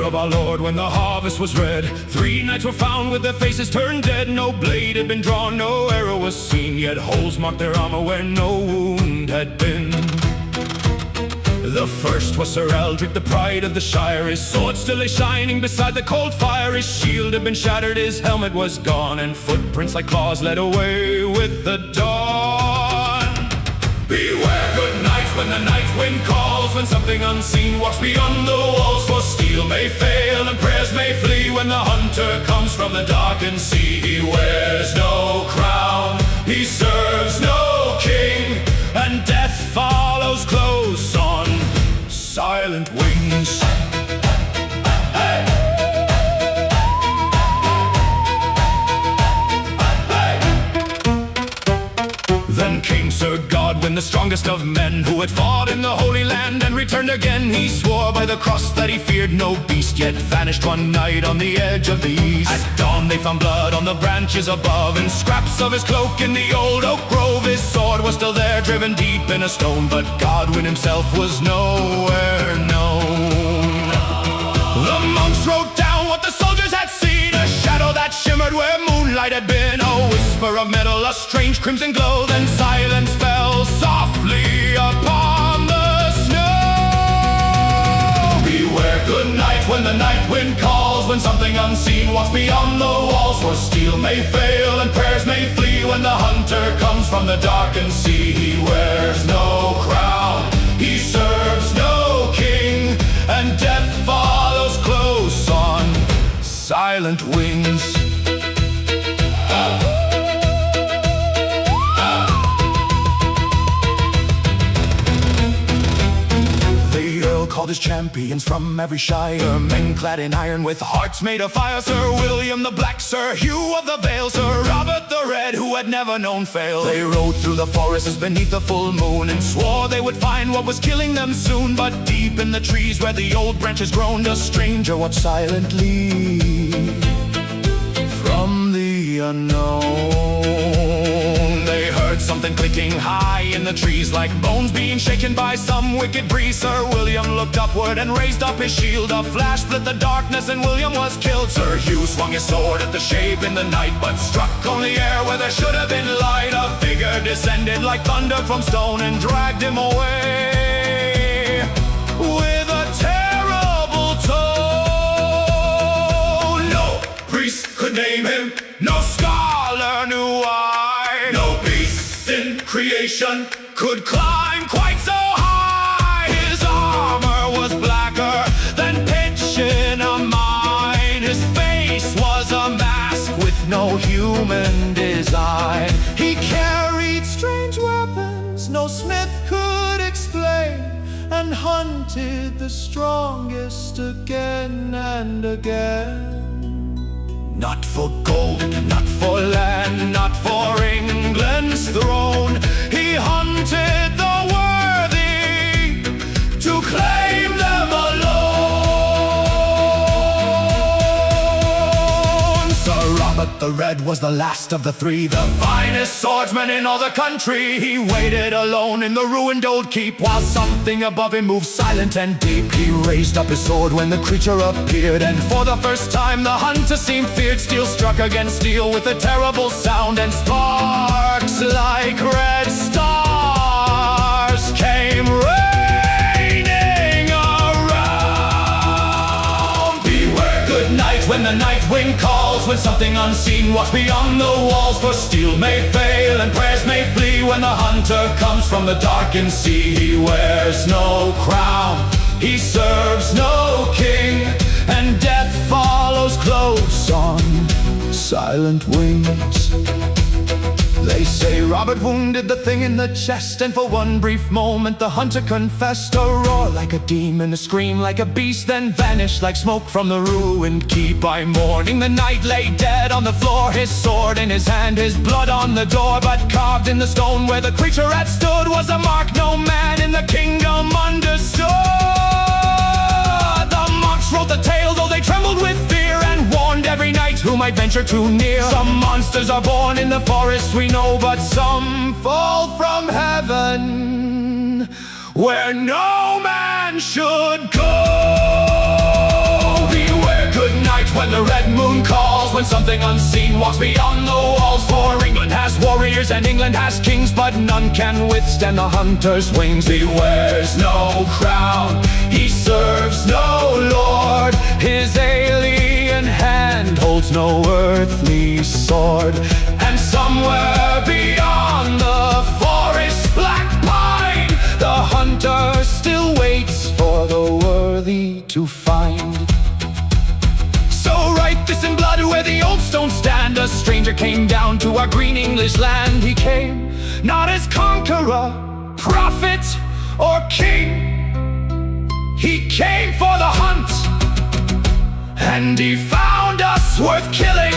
of our Lord when the harvest was red. 3 knights were found with their faces turned dead. No blade had been drawn, no arrow was seen, yet holes marked their armor where no wound had been. The first was Sir Aldric, the pride of the shire. His sword still lay shining beside the cold fire. His shield had been shattered, his helmet was gone, and footprints like claws led away with the dawn. Beware, good night, when the night wind calls, when something unseen walks beyond the walls. For steel may fail and prayers may flee when the hunter comes from the darkened sea. He wears no crown, he serves no king, and death follows close on silent wings. Hey! Then came Sir Godwin, the strongest of men, who had fought in the Holy Land and returned again. He swore by the cross that he feared no beast, yet vanished one night on the edge of the east. At dawn they found blood on the branches above, and scraps of his cloak in the old oak grove. His sword was still there, driven deep in a stone, but Godwin himself was nowhere known. The monks wrote down what the soldiers had seen, a shadow that shimmered where moonlight had been, a whisper of metal, a strange crimson glow. Then silence fell softly upon the snow. Beware, good night, when the night wind calls, when something unseen walks beyond the walls. For steel may fail and prayers may flee when the hunter comes from the darkened sea. He wears no crown, he serves no king, and death follows close on silent wings. Called his champions from every shire, men clad in iron with hearts made of fire. Sir William the Black, Sir Hugh of the Vale, Sir Robert the Red, who had never known fail. They rode through the forests beneath the full moon, and swore they would find what was killing them soon. But deep in the trees where the old branches groaned, a stranger watched silently from the unknown. They heard something clicking high in the trees, like bones being shaken by some wicked breeze. Sir William looked upward and raised up his shield. A flash split the darkness and William was killed. Sir Hugh swung his sword at the shape in the night, but struck on the air where there should have been light. A figure descended like thunder from stone and dragged him away with a terrible tone. No priest could name him, no scholar knew why, no beast in creation could climb quite so high. His armor was blacker than pitch in a mine. His face was a mask with no human design. He carried strange weapons no smith could explain, and hunted the strongest again and again. Not for gold, not for land, not for England's throne. He hunted the worthy to claim them alone. Sir Robert the Red was the last of the three, the finest swordsman in all the country. He waited alone in the ruined old keep, while something above him moved silent and deep. He raised up his sword when the creature appeared, and for the first time the hunter seemed feared. Steel struck against steel with a terrible sound, and sparks like red stars came raining around. Beware, good night, when the night wind calls, when something unseen walks beyond the walls. For steel may fail and prayers may flee when the hunter comes from the darkened sea. He wears no crown, he serves no king, and death follows close on silent wings. They say Robert wounded the thing in the chest, and for one brief moment the hunter confessed. A roar like a demon, a scream like a beast, then vanished like smoke from the ruined keep. By morning the knight lay dead on the floor, his sword in his hand, his blood on the door. But carved in the stone where the creature had stood was a mark no man in the kingdom understood. The monks wrote the tale though they trembled with fear, and warned every knight who might venture too near. Some monsters are born in the forest we know, but some fall from heaven where no man should go. when something unseen walks beyond the walls. For England has warriors and England has kings, but none can withstand the hunter's wings. He wears no crown, he serves no lord, his alien hand holds no earthly sword. And somewhere beyond the forest's black pine, the hunter still waits for the worthy to find. So write this in blood where the old stones stand. A stranger came down to our green English land. He came not as conqueror, prophet, or king. He came for the hunt, and he found us worth killing.